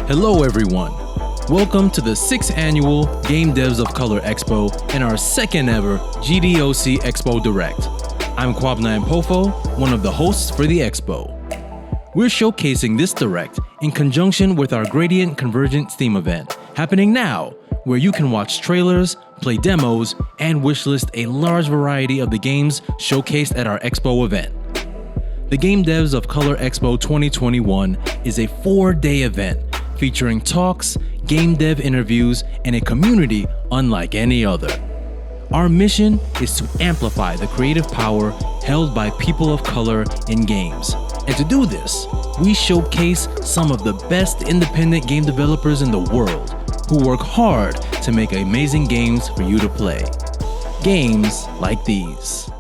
Hello everyone, welcome to the 6th annual Game Devs of Color Expo and our 2nd ever GDoCExpo Direct. I'm Kwabna Mpofo, one of the hosts for the Expo. We're showcasing this Direct in conjunction with our Gradient Convergent Steam event, happening now, where you can watch trailers, play demos, and wishlist a large variety of the games showcased at our Expo event. The Game Devs of Color Expo 2021 is a 4-day event featuring talks, game dev interviews, and a community unlike any other. Our mission is to amplify the creative power held by people of color in games. And to do this, we showcase some of the best independent game developers in the world who work hard to make amazing games for you to play. Games like these.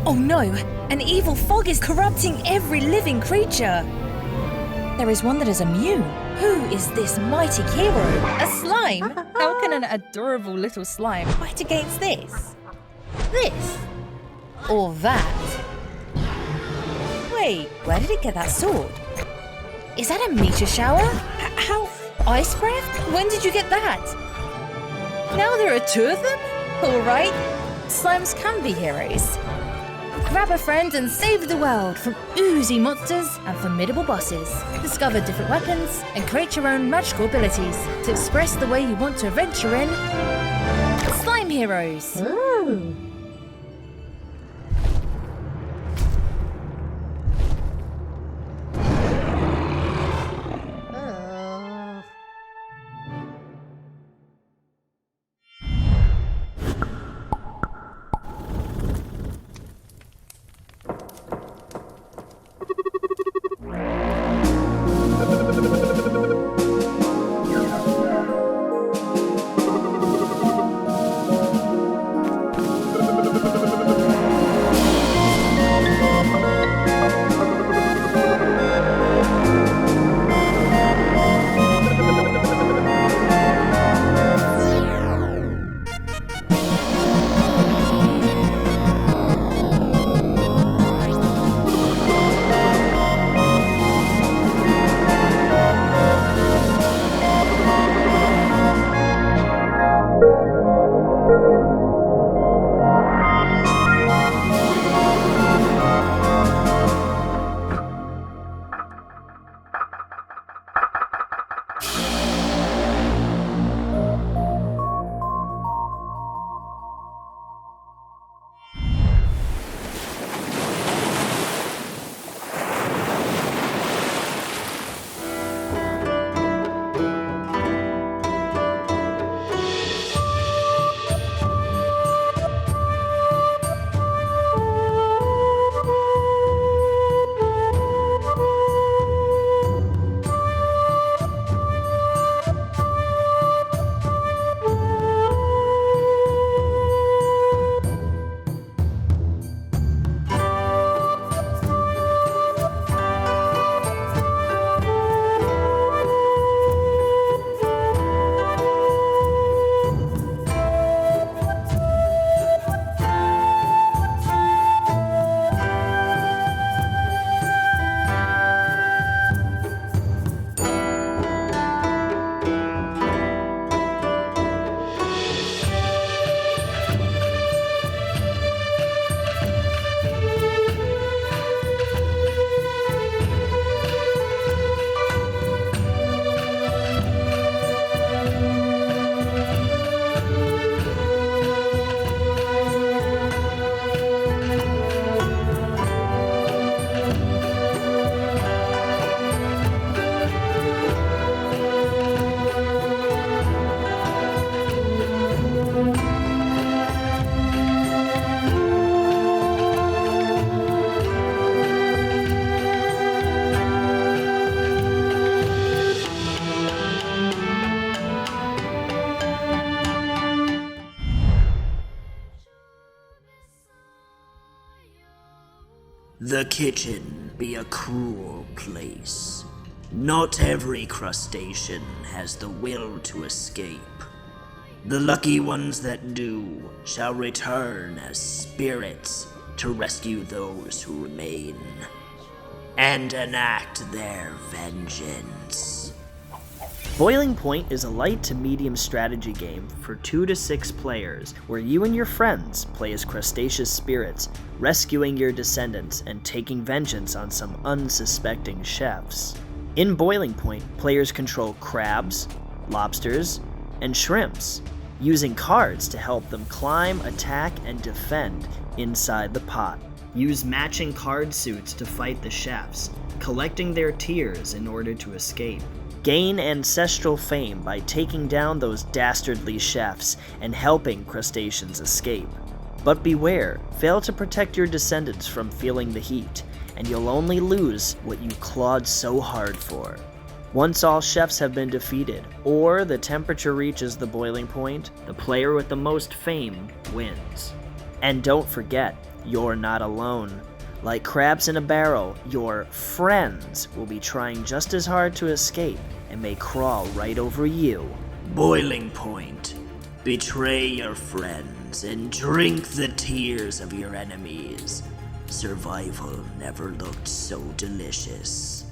Oh no! An evil fog is corrupting every living creature! There is one that is immune. Who is this mighty hero? A slime? How can an adorable little slime fight against this? This? Or that? Wait, where did it get that sword? Is that a meteor shower? How? Ice breath? When did you get that? Now there are 2 of them? Alright, slimes can be heroes. Grab a friend and save the world from oozy monsters and formidable bosses. Discover different weapons and create your own magical abilities to express the way you want to adventure in Slime Heroes. Ooh. The kitchen be a cruel place. Not every crustacean has the will to escape. The lucky ones that do shall return as spirits to rescue those who remain and enact their vengeance. Boiling Point is a light to medium strategy game for 2 to 6 players where you and your friends play as crustaceous spirits, rescuing your descendants and taking vengeance on some unsuspecting chefs. In Boiling Point, players control crabs, lobsters, and shrimps, using cards to help them climb, attack, and defend inside the pot. Use matching card suits to fight the chefs, collecting their tears in order to escape. Gain ancestral fame by taking down those dastardly chefs and helping crustaceans escape. But beware, fail to protect your descendants from feeling the heat, and you'll only lose what you clawed so hard for. Once all chefs have been defeated, or the temperature reaches the boiling point, the player with the most fame wins. And don't forget, you're not alone. Like crabs in a barrel, your friends will be trying just as hard to escape and may crawl right over you. Boiling Point. Betray your friends and drink the tears of your enemies. Survival never looked so delicious.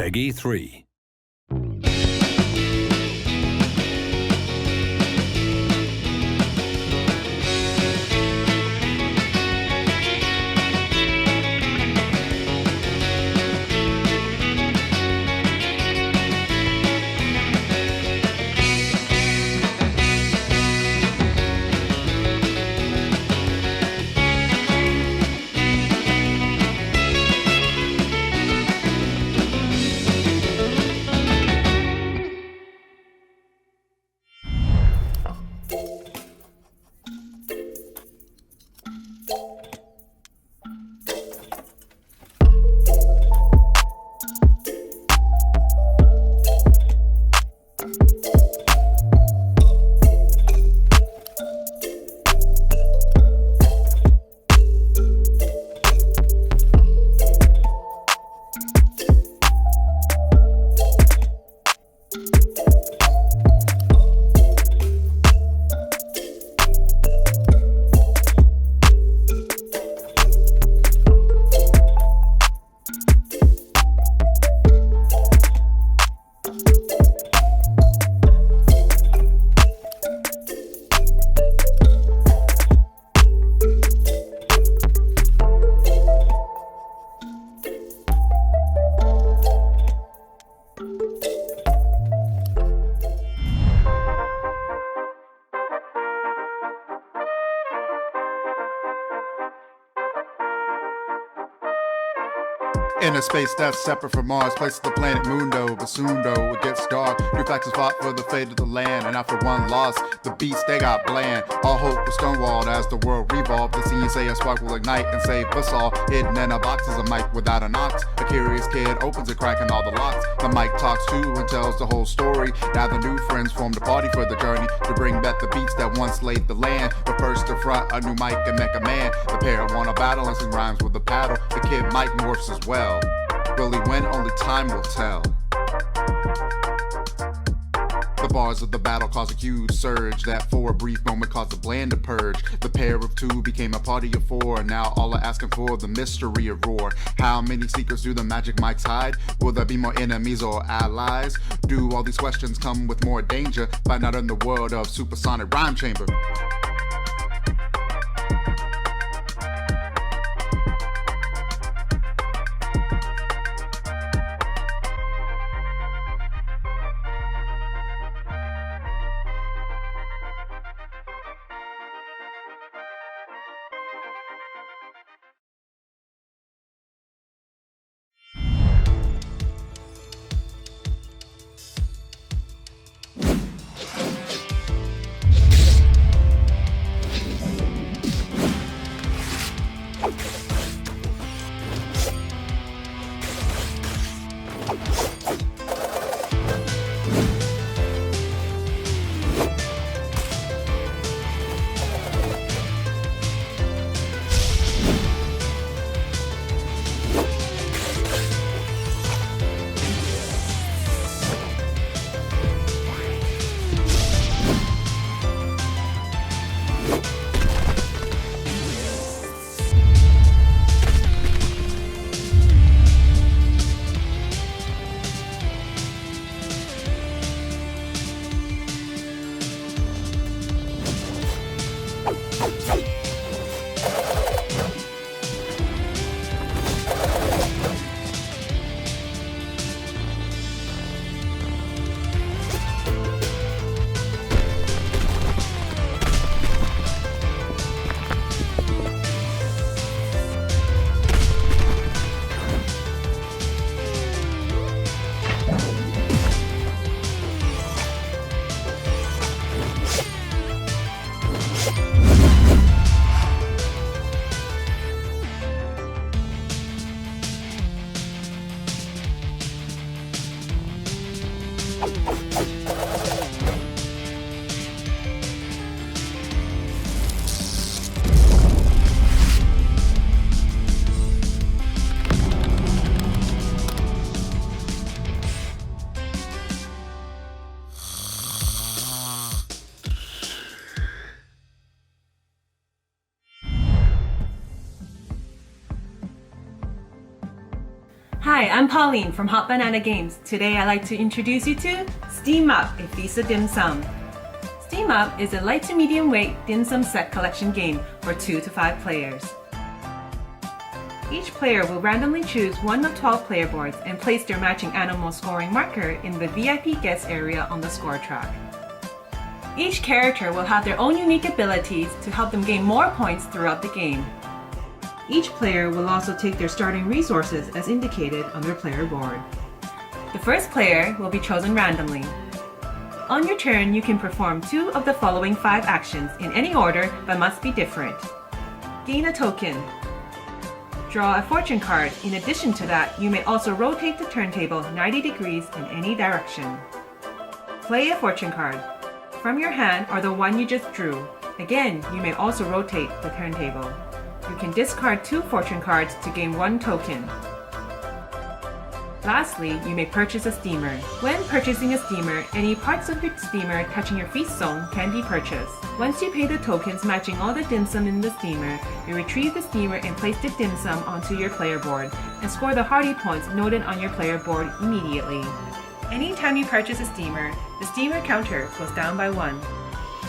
Peggy 3. In a space that's separate from Mars, places the planet Mundo, but soon though it gets dark. Three factions fought for the fate of the land, and after one loss, the beasts they got bland. All hope was stonewalled as the world revolved. The scene say a spark will ignite and save us all. Hidden in a box is a mic without a knock. A curious kid opens it, cracking all the locks. The mic talks to and tells the whole story. Now the new friends formed a party for the journey to bring back the beats that once laid the land. But first to front a new mic and Mecha Man. The pair want a battle and sing rhymes with a paddle. The kid Mike morphs as well. Will he win? Only time will tell. The bars of the battle caused a huge surge that for a brief moment caused the bland to purge. The pair of two became a party of four, and now all are asking for the mystery of Roar. How many secrets do the magic mics hide? Will there be more enemies or allies? Do all these questions come with more danger? Find out in the world of Supersonic Rhyme Chamber. Hi, I'm Pauline from Hot Banana Games. Today I'd like to introduce you to Steam Up, a Feast of Dim Sum. Steam Up is a light to medium weight dim sum set collection game for 2 to 5 players. Each player will randomly choose one of 12 player boards and place their matching animal scoring marker in the VIP guest area on the score track. Each character will have their own unique abilities to help them gain more points throughout the game. Each player will also take their starting resources as indicated on their player board. The first player will be chosen randomly. On your turn, you can perform 2 of the following 5 actions in any order but must be different. Gain a token. Draw a fortune card. In addition to that, you may also rotate the turntable 90 degrees in any direction. Play a fortune card from your hand or the one you just drew. Again, you may also rotate the turntable. You can discard 2 fortune cards to gain 1 token. Lastly, you may purchase a steamer. When purchasing a steamer, any parts of your steamer touching your feast zone can be purchased. Once you pay the tokens matching all the dim sum in the steamer, you retrieve the steamer and place the dim sum onto your player board and score the hardy points noted on your player board immediately. Anytime you purchase a steamer, the steamer counter goes down by 1.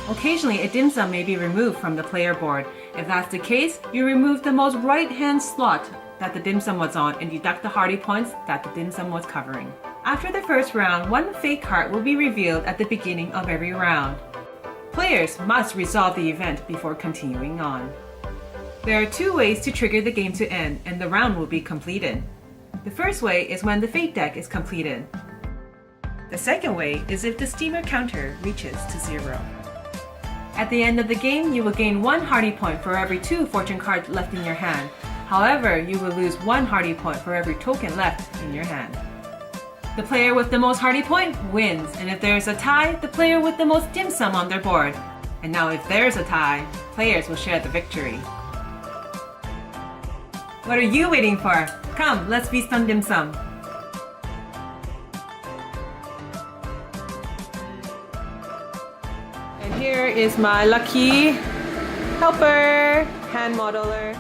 Occasionally, a dim sum may be removed from the player board. If that's the case, you remove the most right-hand slot that the dim sum was on and deduct the hardy points that the dim sum was covering. After the first round, 1 fake card will be revealed at the beginning of every round. Players must resolve the event before continuing on. There are 2 ways to trigger the game to end and the round will be completed. The first way is when the fate deck is completed. The second way is if the steamer counter reaches to 0. At the end of the game, you will gain 1 hardy point for every 2 fortune cards left in your hand. However, you will lose 1 hardy point for every token left in your hand. The player with the most hardy point wins, and if there is a tie, the player with the most dim sum on their board. And now if there's a tie, players will share the victory. What are you waiting for? Come, let's feast on dim sum. And here is my lucky helper, hand modeler.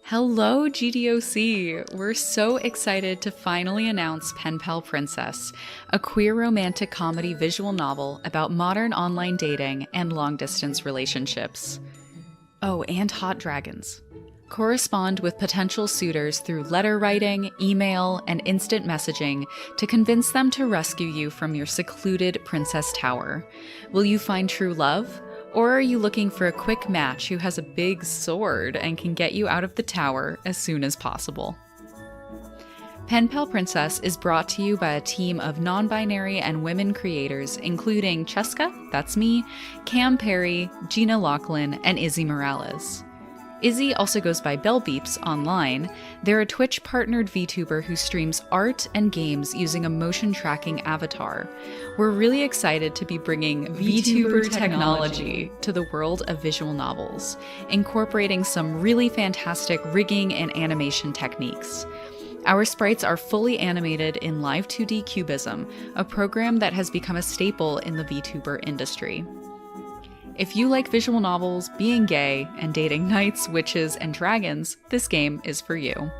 Hello, GDoC! We're so excited to finally announce Penpal Princess, a queer romantic comedy visual novel about modern online dating and long-distance relationships. Oh, and hot dragons. Correspond with potential suitors through letter writing, email, and instant messaging to convince them to rescue you from your secluded princess tower. Will you find true love? Or are you looking for a quick match who has a big sword and can get you out of the tower as soon as possible? Penpal Princess is brought to you by a team of non-binary and women creators, including Cheska, that's me, Cam Perry, Gina Lachlan, and Izzy Morales. Izzy also goes by Bell Beeps online. They're a Twitch-partnered VTuber who streams art and games using a motion-tracking avatar. We're really excited to be bringing VTuber technology to the world of visual novels, incorporating some really fantastic rigging and animation techniques. Our sprites are fully animated in Live 2D Cubism, a program that has become a staple in the VTuber industry. If you like visual novels, being gay, and dating knights, witches, and dragons, this game is for you.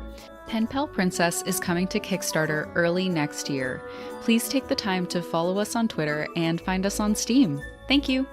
Penpal Princess is coming to Kickstarter early next year. Please take the time to follow us on Twitter and find us on Steam. Thank you!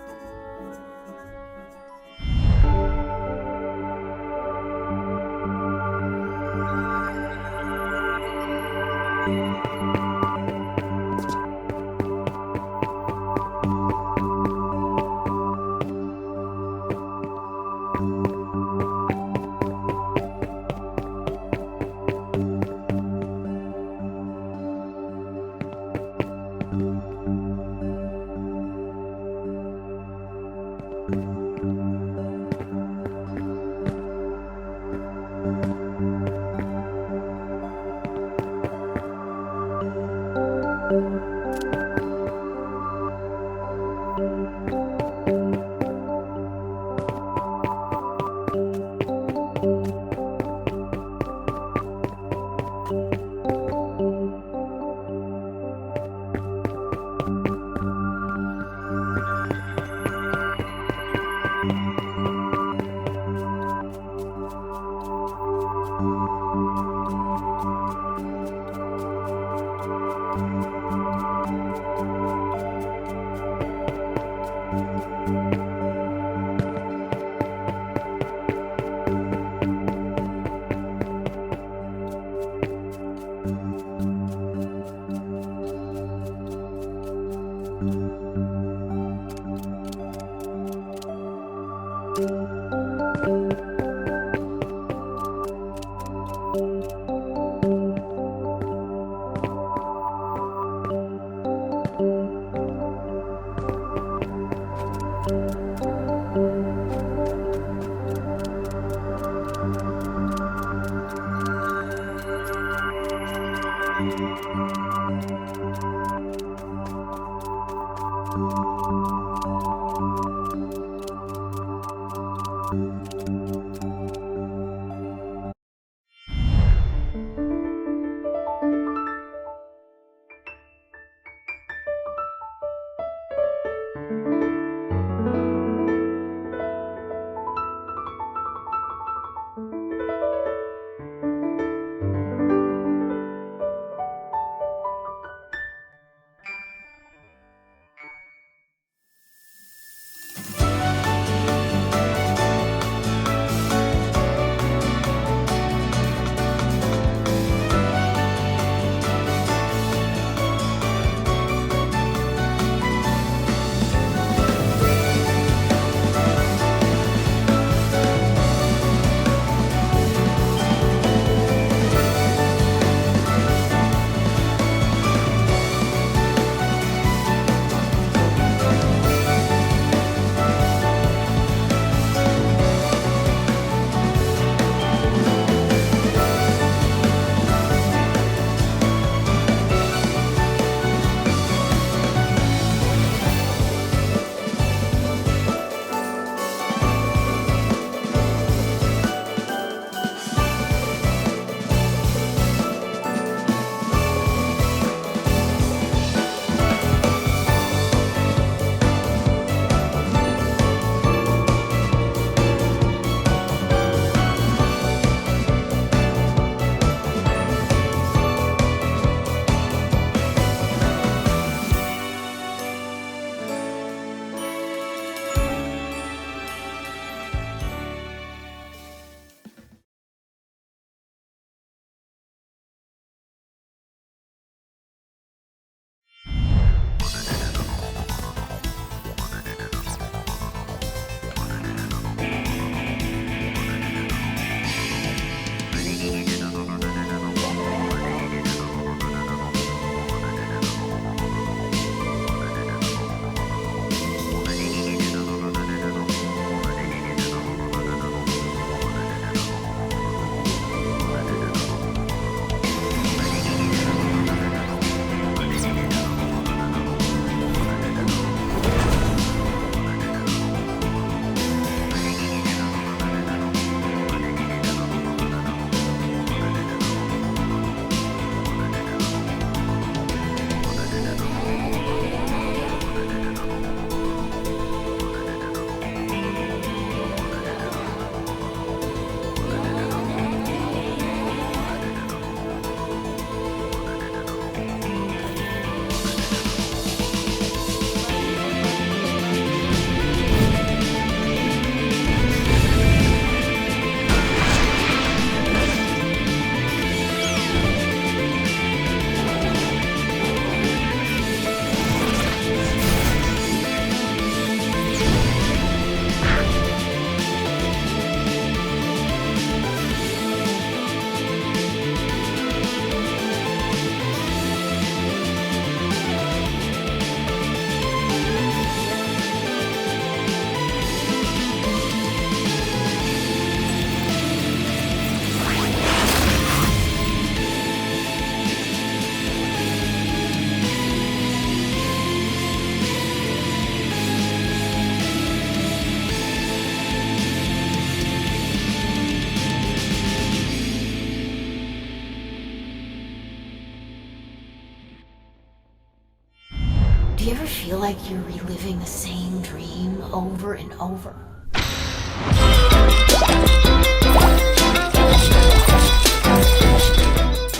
feel like you're reliving the same dream over and over.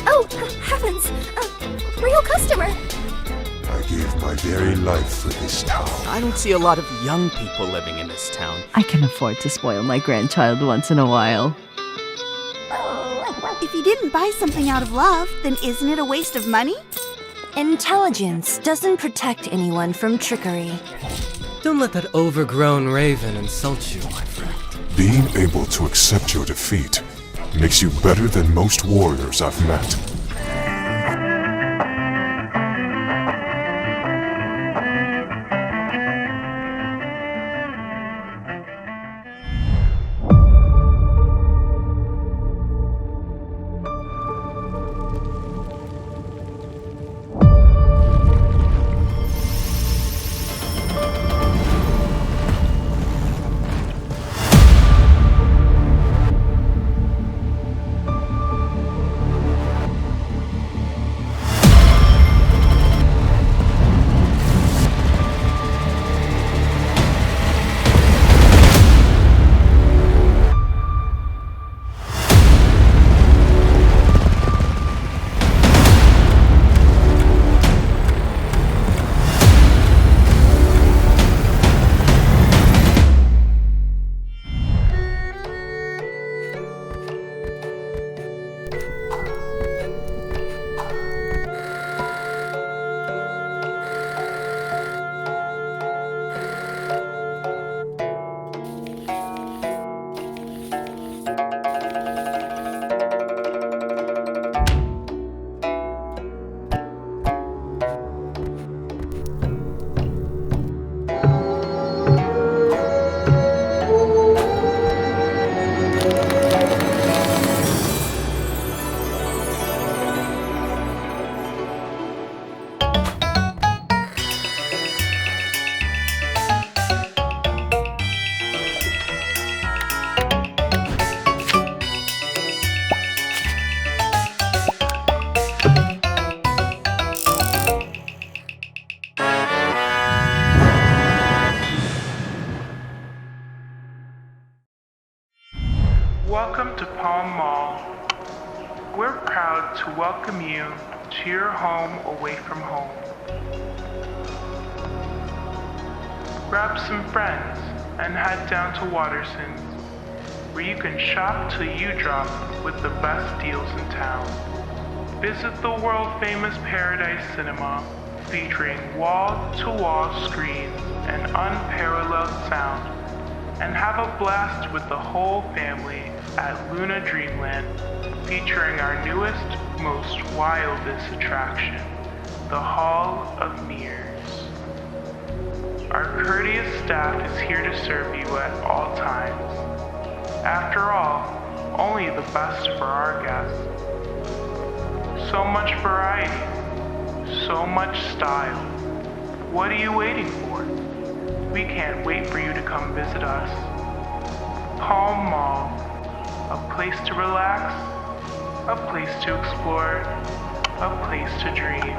Oh, heavens! A real customer! I gave my very life for this town. I don't see a lot of young people living in this town. I can afford to spoil my grandchild once in a while. If you didn't buy something out of love, then isn't it a waste of money? Intelligence doesn't protect anyone from trickery. Don't let that overgrown raven insult you, my friend. Being able to accept your defeat makes you better than most warriors I've met. Welcome to Palm Mall. We're proud to welcome you to your home away from home. Grab some friends and head down to Waterson's, where you can shop till you drop with the best deals in town. Visit the world-famous Paradise Cinema, featuring wall-to-wall screens and unparalleled sound, and have a blast with the whole family at Luna Dreamland, featuring our newest, most wildest attraction, the Hall of Mirrors. Our courteous staff is here to serve you at all times. After all, only the best for our guests. So much variety, so much style. What are you waiting for? We can't wait for you to come visit us. Palm Mall, a place to relax, a place to explore, a place to dream.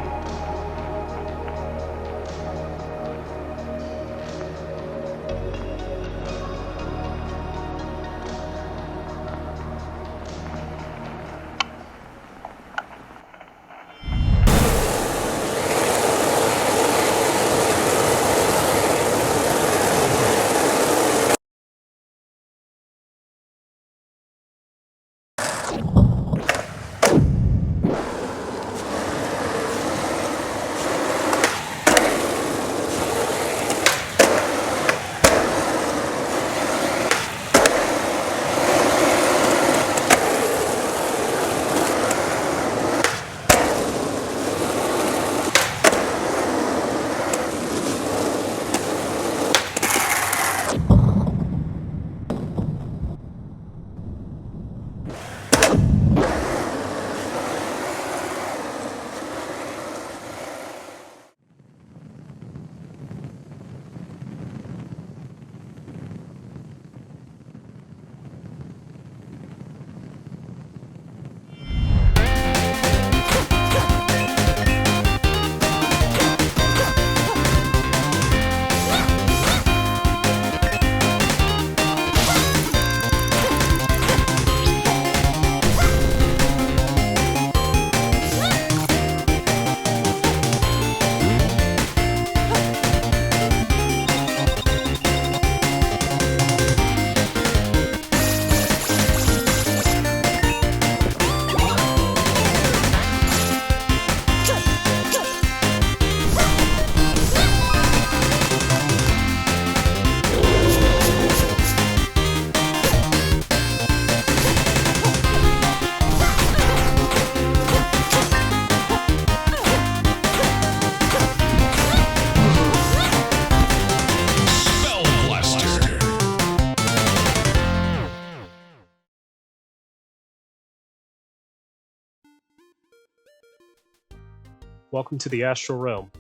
welcome to the Astral Realm.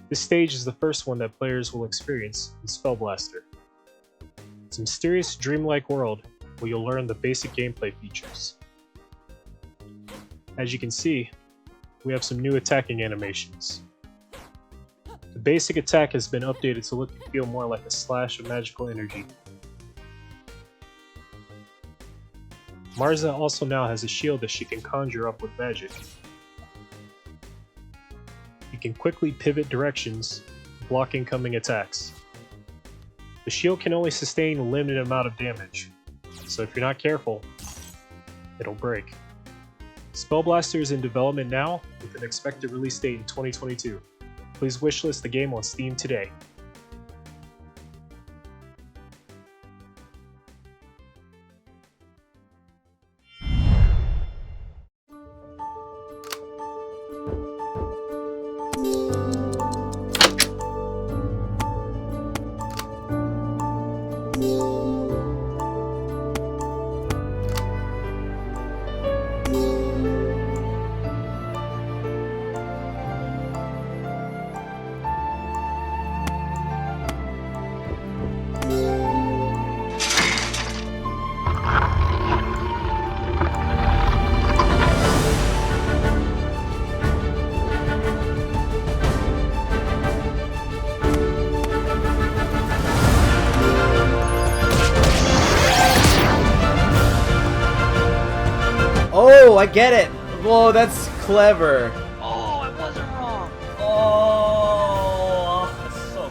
This stage is the first one that players will experience in Spellblaster. It's a mysterious, dreamlike world where you'll learn the basic gameplay features. As you can see, we have some new attacking animations. The basic attack has been updated to look and feel more like a slash of magical energy. Marza also now has a shield that she can conjure up with magic. You can quickly pivot directions to block incoming attacks. The shield can only sustain a limited amount of damage, so if you're not careful, it'll break. Spellblaster is in development now, with an expected release date in 2022. Please wishlist the game on Steam today. Oh, I get it! Whoa, that's clever. Oh, I wasn't wrong. Oh, that's so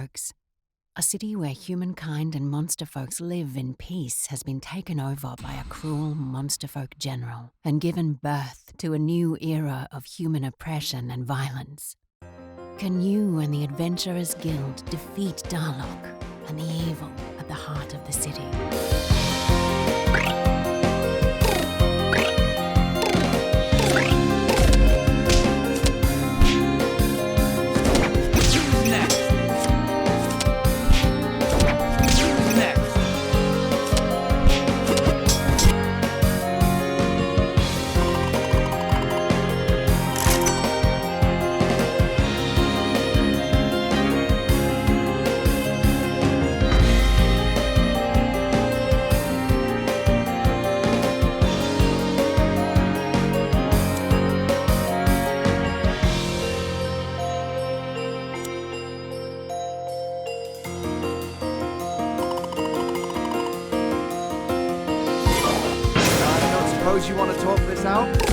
folks. A city where humankind and monster folks live in peace has been taken over by a cruel monster folk general and given birth to a new era of human oppression and violence. Can you and the Adventurers Guild defeat Darlock and the evil at the heart of the city? You want to talk this out?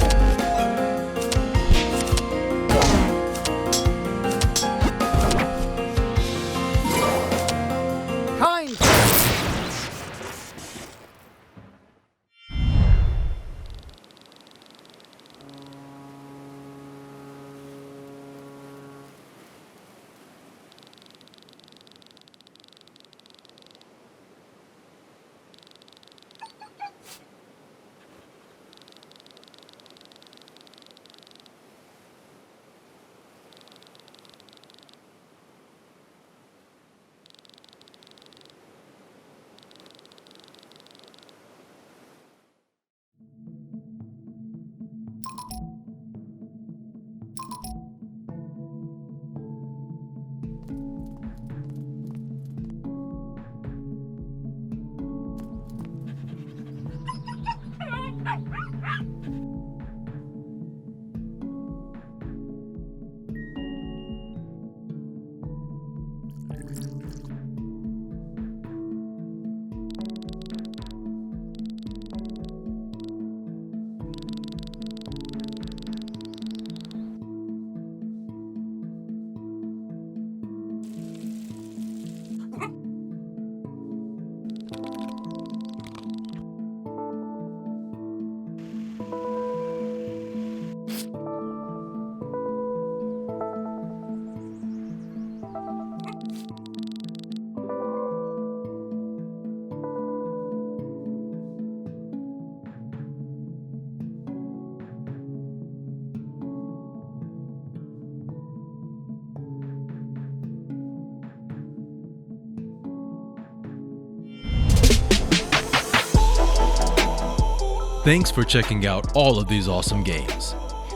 Thanks for checking out all of these awesome games.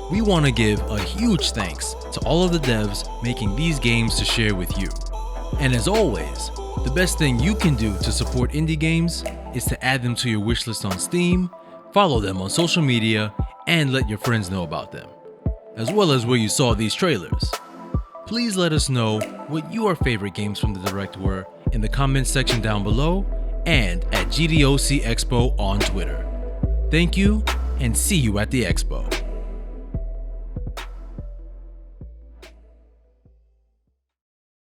We want to give a huge thanks to all of the devs making these games to share with you. And as always, the best thing you can do to support indie games is to add them to your wishlist on Steam, follow them on social media, and let your friends know about them, as well as where you saw these trailers. Please let us know what your favorite games from the Direct were in the comments section down below and at GDoCExpo on Twitter. Thank you, and see you at the Expo.